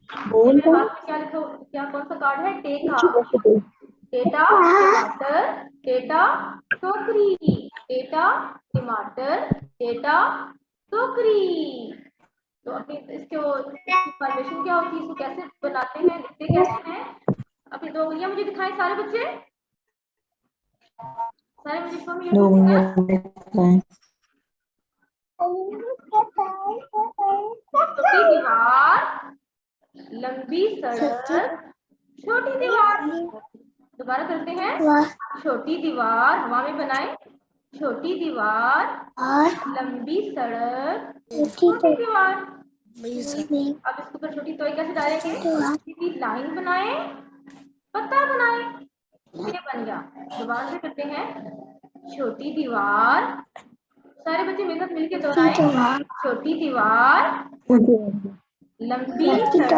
बोल मेरे हाथ में क्या लिखा, क्या कौन सा कार्ड है? टेटा। टेटा टमाटर, टेटा टोकरी, टेटा टमाटर, टेटा टोकरी। तो अपनी इसकी फॉर्मेशन क्या होती है, इसको कैसे बनाते हैं, लिखते कैसे हैं? अपनी दो उंगलियां मुझे दिखाएं सारे बच्चे, सारे मुझे शो मी योर टू दो फिंगर्स। मिनट। छोटी दीवार, लंबी सड़क, छोटी दीवार। दोबारा करते हैं। छोटी दीवार हवा में बनाए, छोटी दीवार, लंबी सड़क, छोटी दीवार। अब इसके ऊपर छोटी टॉय कैसे डालेंगे? सीधी लाइन बनाए, पत्ता बनाए, ये बन गया। दोबारा से करते हैं। छोटी दीवार, सारे बच्चे मेरे साथ मिलके दोहराएं। छोटी दीवार, लंबी सड़क,